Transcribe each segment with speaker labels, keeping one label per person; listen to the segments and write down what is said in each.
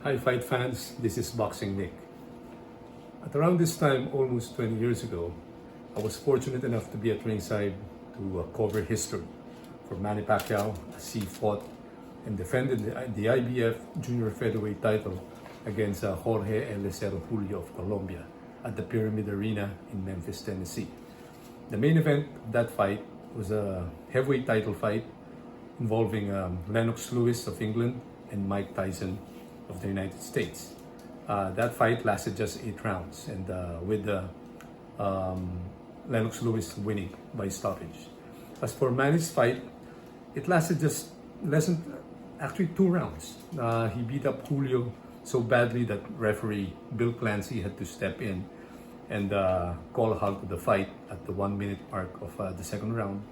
Speaker 1: Hi fight fans, this is Boxing Nick. At around this time, almost 20 years ago, I was fortunate enough to be at ringside to cover history for Manny Pacquiao as he fought and defended the IBF junior featherweight title against Jorge Eleicer Julio of Colombia at the Pyramid Arena in Memphis, Tennessee. The main event of that fight was a heavyweight title fight involving Lennox Lewis of England and Mike Tyson of the United States. That fight lasted just 8 rounds, and with Lennox Lewis winning by stoppage. As for Manny's fight, it lasted just actually 2 rounds. He beat up Julio so badly that referee Bill Clancy had to step in and call a halt to the fight at the 1-minute mark of the second round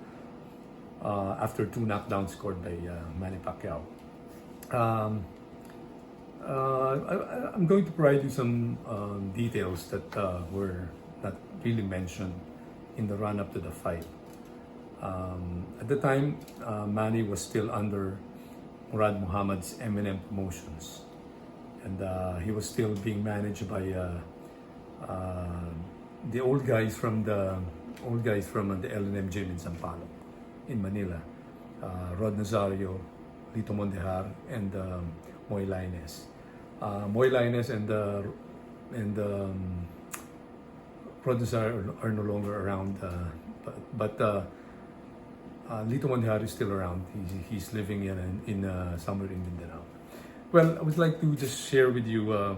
Speaker 1: after 2 knockdowns scored by Manny Pacquiao. I'm going to provide you some details that were not really mentioned in the run-up to the fight. At the time, Manny was still under Murad Muhammad's M&M Promotions, and he was still being managed by the old guys from the L&M gym in San Palo, in Manila, Rod Nazario, Lito Mondejar, and Moy Lainez. Moy Lainez and Rod Nazario are no longer around, but Lito Mondejar is still around. He's living in somewhere in Mindanao. Well, I would like to just share with you a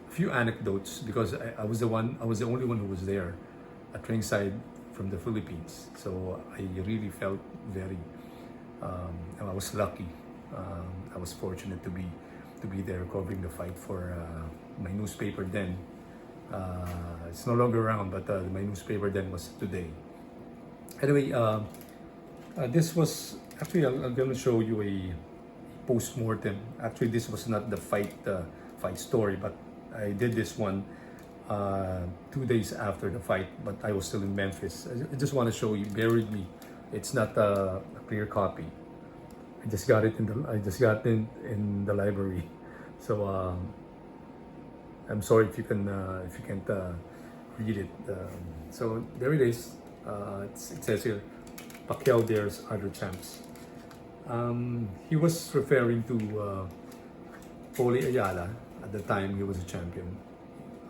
Speaker 1: few anecdotes because I was the only one who was there at ringside from the Philippines. So I really felt very. I was lucky. I was fortunate to be there covering the fight for my newspaper then. It's no longer around, but my newspaper then was Today. Anyway, this was actually I'm going to show you a post-mortem. Actually, this was not the fight story, but I did this one 2 days after the fight, but I was still in Memphis. I just want to show you. Bear with me. It's not a clear copy. I just got it in the library. So I'm sorry if you can't read it. So there it is. It says here, Pacquiao dares other champs. He was referring to Paulie Ayala. At the time he was a champion,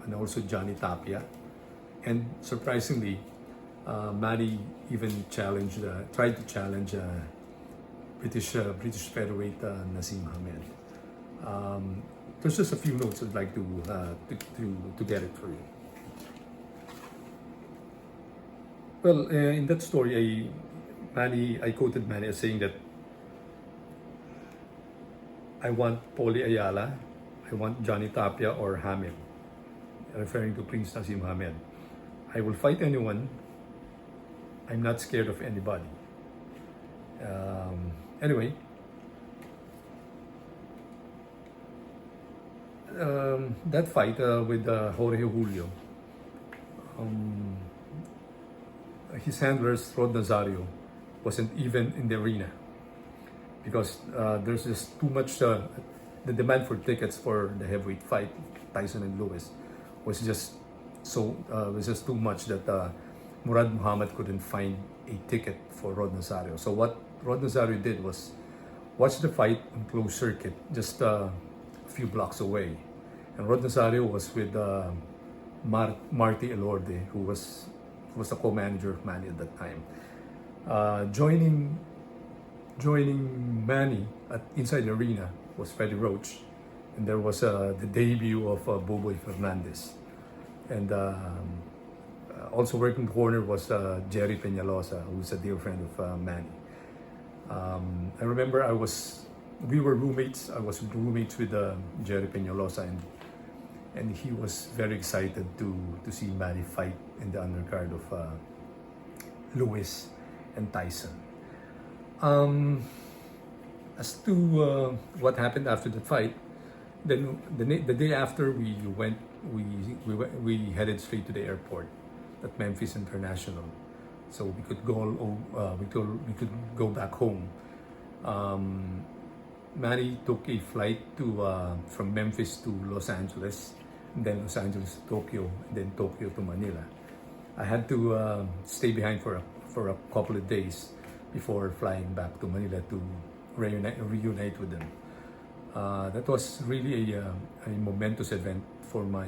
Speaker 1: and also Johnny Tapia. And surprisingly, Manny even tried to challenge British featherweight Naseem Hamed. There's just a few notes I'd like to get it for you. Well, in that story, I quoted Manny as saying that I want Paulie Ayala, I want Johnny Tapia or Hamed, referring to Prince Naseem Hamed. I will fight anyone. I'm not scared of anybody. Anyway, that fight with Jorge Julio, his handlers, Rod Nazario, wasn't even in the arena because there's just too much. The demand for tickets for the heavyweight fight, Tyson and Lewis, was just too much that Murad Muhammad couldn't find a ticket for Rod Nazario. So what Rod Nazario did was watch the fight on closed circuit, just a few blocks away. And Rod Nazario was with Marty Elorde, who was the co-manager of Manny at that time. Joining Manny inside the arena was Freddie Roach, and there was the debut of Buboy Fernandez. And also working corner was Gerry Penalosa, who's a dear friend of Manny. I remember we were roommates. I was roommates with Gerry Penalosa, and he was very excited to see Manny fight in the undercard of Lewis and Tyson. As to what happened after the fight, then the day after we headed straight to the airport at Memphis International, so we could go back home. Manny took a flight to from Memphis to Los Angeles, and then Los Angeles to Tokyo, and then Tokyo to Manila. I had to stay behind for a couple of days before flying back to Manila to reunite with them. That was really a momentous event for my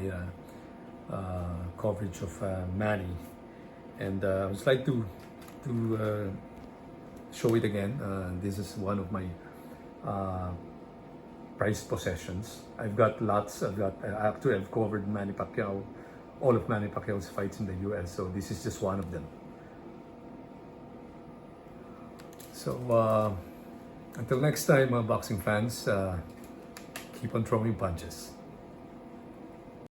Speaker 1: coverage of Manny, and I would like to show it again. This is one of my prized possessions. I've got lots. Actually, I've covered Manny Pacquiao, all of Manny Pacquiao's fights in the U.S. So this is just one of them. So until next time, boxing fans, keep on throwing punches.